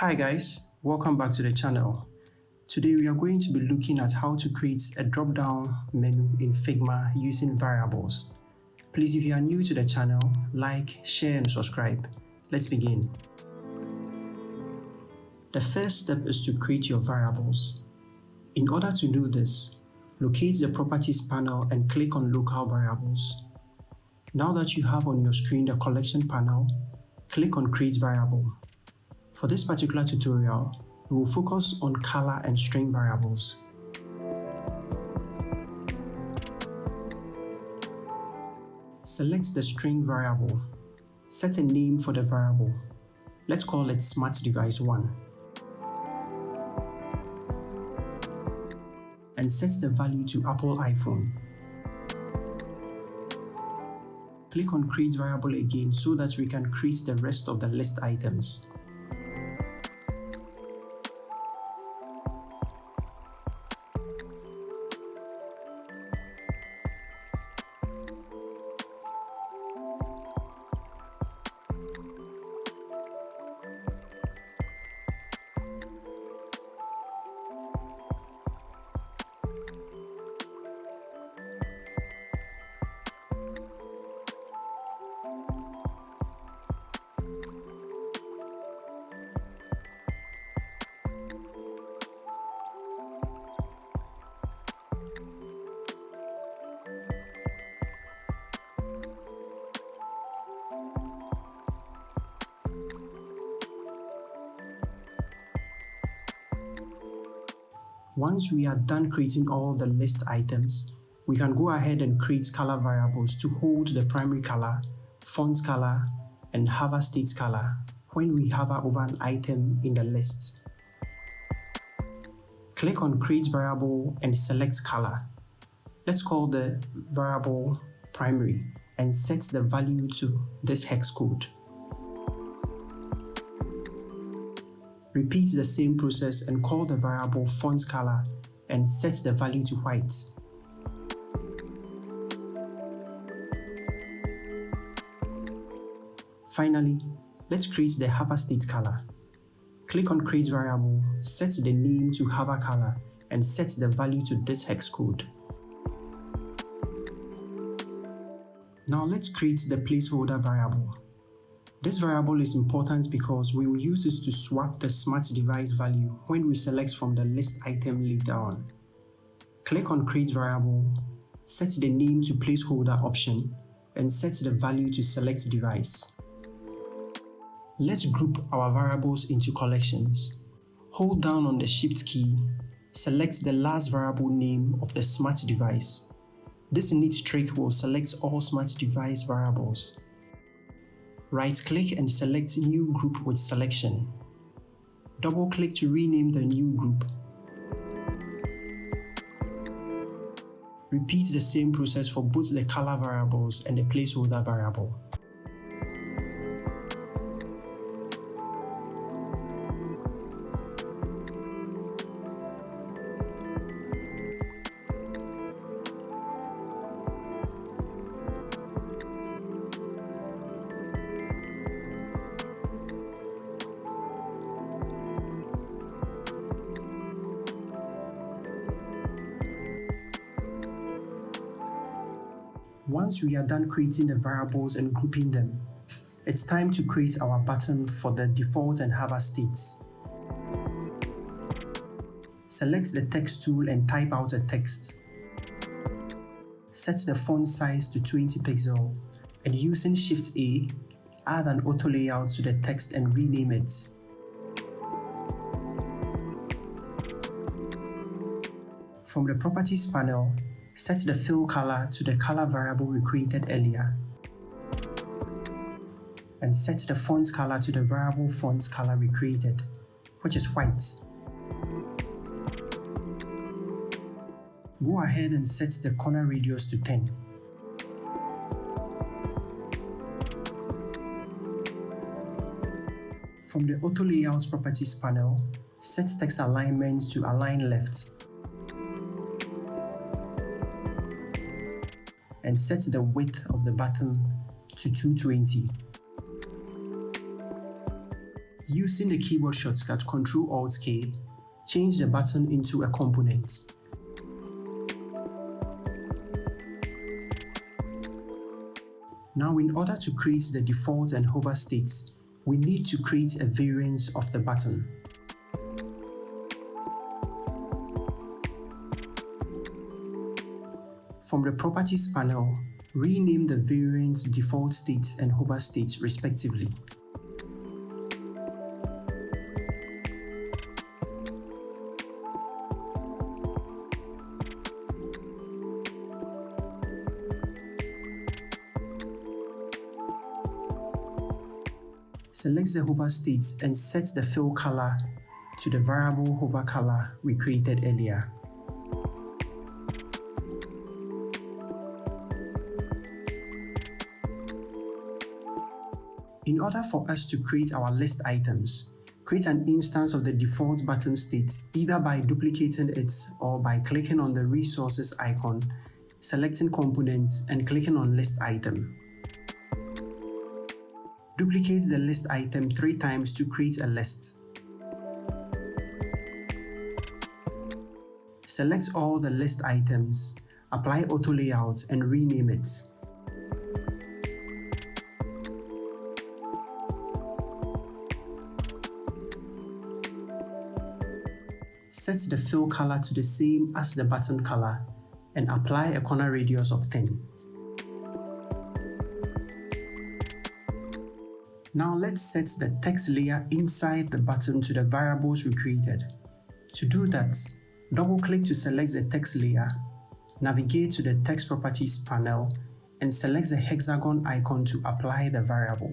Hi guys, welcome back to the channel. Today we are going to be looking at how to create a drop-down menu in Figma using variables. Please, if you are new to the channel, like, share and subscribe. Let's begin. The first step is to create your variables. In order to do this, locate the Properties panel and click on Local Variables. Now that you have on your screen the Collection panel, click on Create Variable. For this particular tutorial, we will focus on color and string variables. Select the string variable. Set a name for the variable. Let's call it Smart Device 1. And set the value to Apple iPhone. Click on Create Variable again so that we can create the rest of the list items. Once we are done creating all the list items, we can go ahead and create color variables to hold the primary color, font color, and hover state color when we hover over an item in the list. Click on Create Variable and select Color. Let's call the variable Primary and set the value to this hex code. Repeat the same process and call the variable font color and set the value to white. Finally, let's create the hover state color. Click on Create Variable, set the name to hover color and set the value to this hex code. Now let's create the placeholder variable. This variable is important because we will use it to swap the smart device value when we select from the list item later on. Click on Create Variable, set the name to placeholder option, and set the value to select device. Let's group our variables into collections. Hold down on the Shift key, select the last variable name of the smart device. This neat trick will select all smart device variables. Right-click and select New Group with Selection. Double-click to rename the new group. Repeat the same process for both the color variables and the placeholder variable. Once we are done creating the variables and grouping them, it's time to create our button for the default and hover states. Select the text tool and type out a text. Set the font size to 20 pixels and using Shift A, add an auto layout to the text and rename it. From the Properties panel, set the fill color to the color variable we created earlier. And set the font color to the variable font color we created, which is white. Go ahead and set the corner radius to 10. From the Auto Layouts Properties panel, set text alignment to align left. And set the width of the button to 220. Using the keyboard shortcut Ctrl-Alt-K, change the button into a component. Now, in order to create the default and hover states, we need to create a variant of the button. From the Properties panel, rename the variants default states and hover states respectively. Select the hover states and set the fill color to the variable hover color we created earlier. In order for us to create our list items, create an instance of the default button state either by duplicating it or by clicking on the resources icon, selecting components, and clicking on list item. Duplicate the list item 3 times to create a list. Select all the list items, apply auto layout, and rename it. Set the fill color to the same as the button color and apply a corner radius of 10. Now let's set the text layer inside the button to the variables we created. To do that, double-click to select the text layer, navigate to the Text Properties panel, and select the hexagon icon to apply the variable.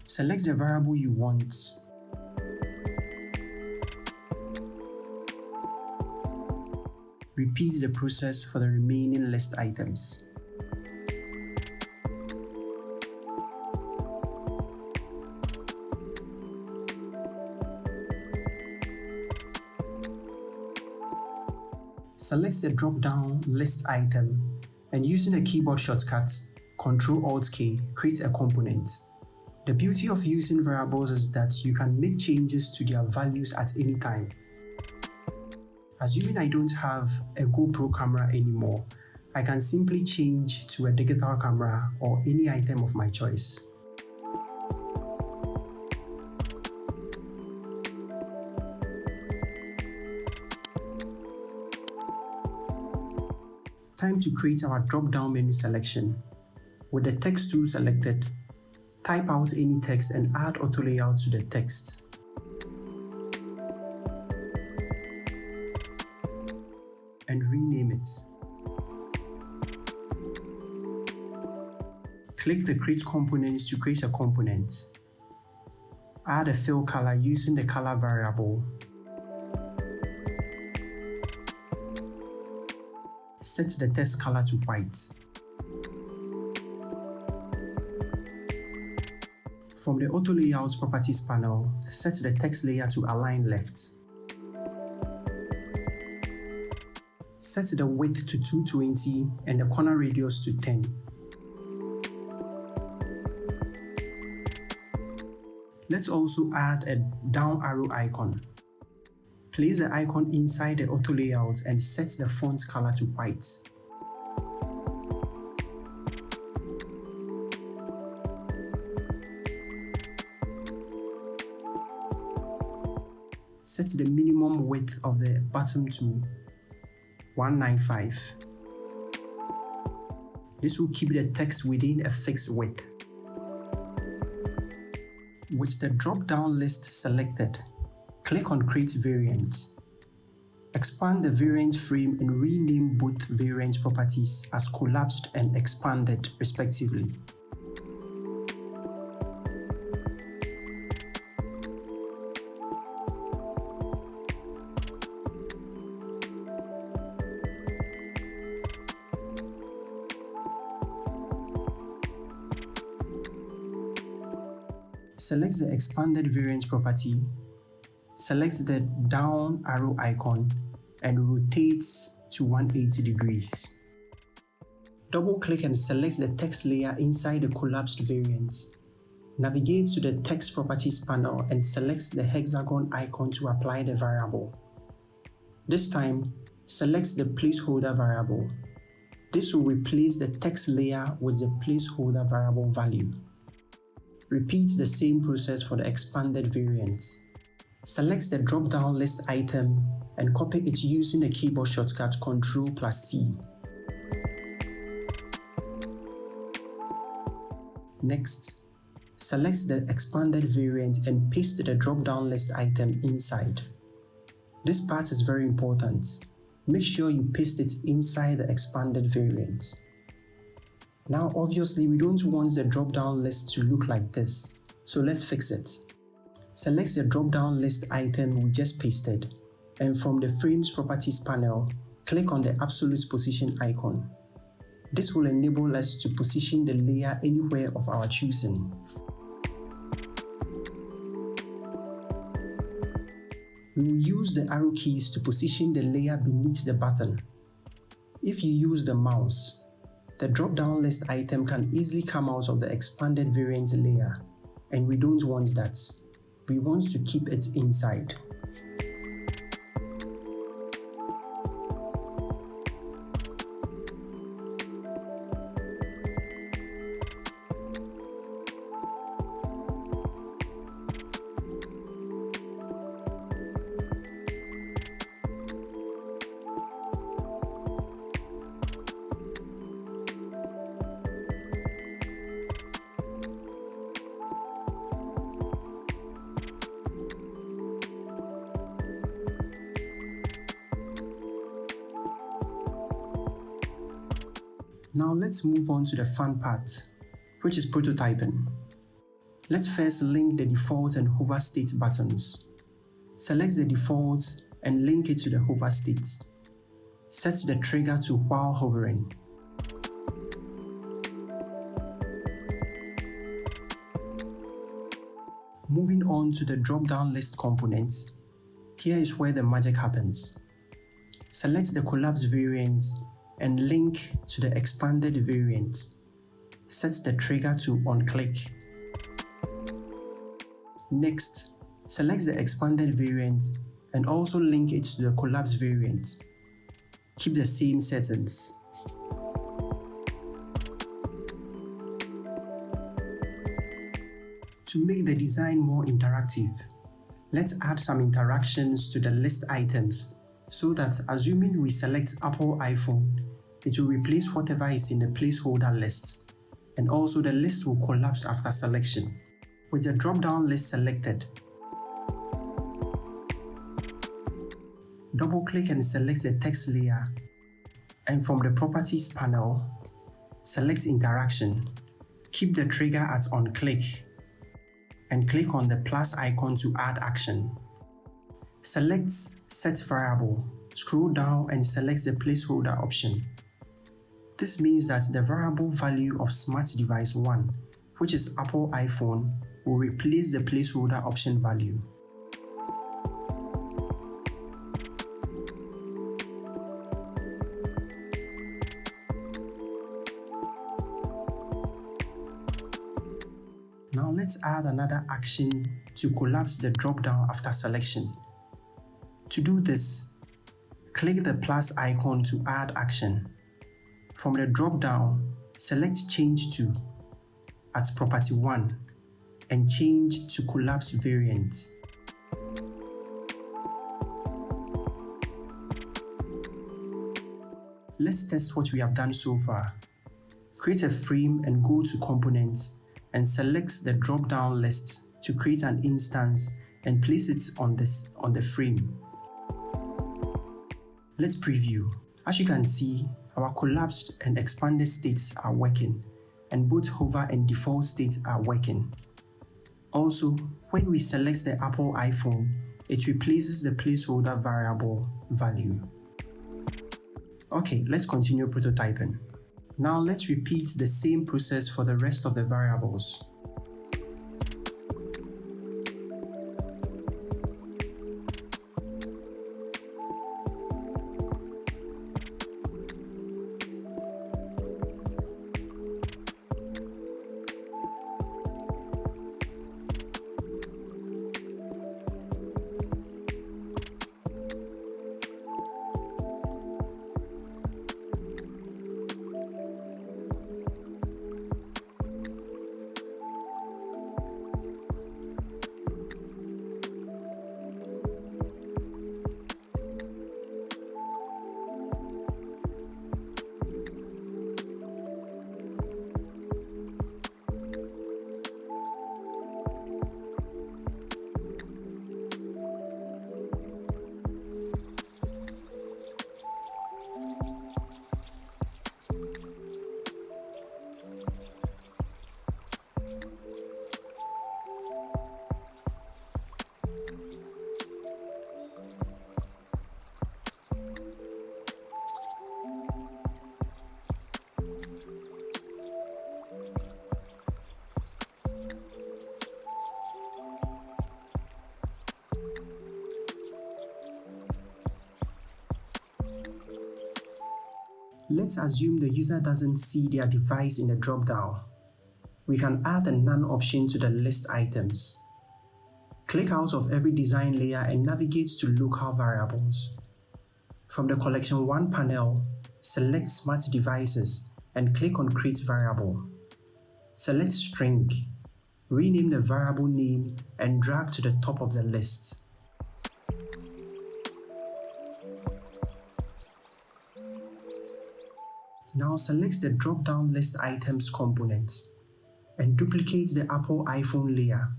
Select the variable you want. Repeat the process for the remaining list items. Select the drop-down list item and using the keyboard shortcut Ctrl-Alt-K, create a component. The beauty of using variables is that you can make changes to their values at any time. Assuming I don't have a GoPro camera anymore, I can simply change to a digital camera or any item of my choice. Time to create our drop-down menu selection. With the text tool selected, type out any text and add auto layout to the text. And rename it. Click the Create Components to create a component. Add a fill color using the color variable. Set the text color to white. From the Auto Layouts Properties panel, set the text layer to align left. Set the width to 220 and the corner radius to 10. Let's also add a down arrow icon. Place the icon inside the auto layout and set the font color to white. Set the minimum width of the button to 195. This will keep the text within a fixed width. With the drop-down list selected, click on Create Variant. Expand the variant frame and rename both variant properties as collapsed and expanded respectively. Select the expanded variant property, select the down arrow icon, and rotate to 180 degrees. Double-click and select the text layer inside the collapsed variant. Navigate to the Text Properties panel and select the hexagon icon to apply the variable. This time, select the placeholder variable. This will replace the text layer with the placeholder variable value. Repeat the same process for the expanded variant. Select the drop-down list item and copy it using the keyboard shortcut Ctrl+C. Next, select the expanded variant and paste the drop-down list item inside. This part is very important. Make sure you paste it inside the expanded variant. Now obviously we don't want the drop-down list to look like this, so let's fix it. Select the drop-down list item we just pasted, and from the Frames Properties panel, click on the Absolute Position icon. This will enable us to position the layer anywhere of our choosing. We will use the arrow keys to position the layer beneath the button. If you use the mouse, the drop-down list item can easily come out of the expanded variant layer, and we don't want that. We want to keep it inside. Now let's move on to the fun part, which is prototyping. Let's first link the default and hover state buttons. Select the default and link it to the hover state. Set the trigger to while hovering. Moving on to the drop-down list components, here is where the magic happens. Select the collapse variant and link to the expanded variant. Set the trigger to on-click. Next, select the expanded variant and also link it to the collapse variant. Keep the same settings. To make the design more interactive, let's add some interactions to the list items so that assuming we select Apple iPhone, it will replace whatever is in the placeholder list, and also the list will collapse after selection. With the drop-down list selected, double-click and select the text layer, and from the Properties panel, select Interaction. Keep the trigger at on-click, and click on the plus icon to add action. Select Set Variable, scroll down and select the placeholder option. This means that the variable value of Smart Device 1, which is Apple iPhone, will replace the placeholder option value. Now let's add another action to collapse the drop-down after selection. To do this, click the plus icon to add action. From the drop-down, select Change To at Property 1 and change to Collapse Variant. Let's test what we have done so far. Create a frame and go to Components and select the drop-down list to create an instance and place it on the frame. Let's preview. As you can see, our collapsed and expanded states are working, and both hover and default states are working. Also, when we select the Apple iPhone, it replaces the placeholder variable value. Okay, let's continue prototyping. Now let's repeat the same process for the rest of the variables. Let's assume the user doesn't see their device in the dropdown. We can add a none option to the list items. Click out of every design layer and navigate to local variables. From the Collection 1 panel, select Smart Devices and click on Create Variable. Select String, rename the variable name and drag to the top of the list. Now select the drop-down list items component and duplicate the Apple iPhone layer.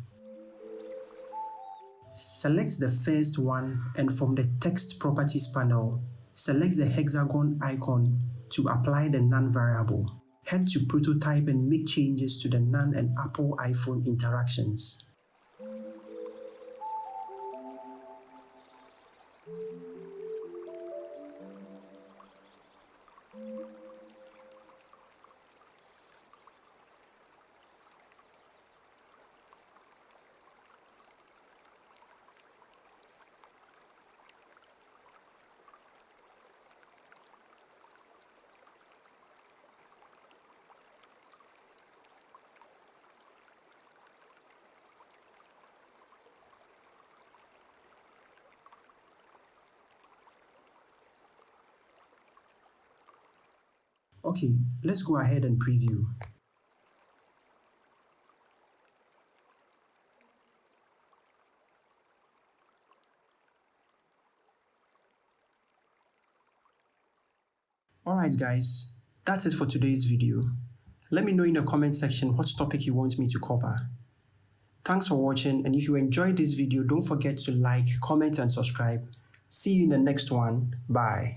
Select the first one and from the Text Properties panel, select the hexagon icon to apply the none variable. Head to Prototype and make changes to the none and Apple iPhone interactions. Okay, let's go ahead and preview. Alright guys, that's it for today's video. Let me know in the comment section what topic you want me to cover. Thanks for watching, and if you enjoyed this video, don't forget to like, comment and subscribe. See you in the next one. Bye.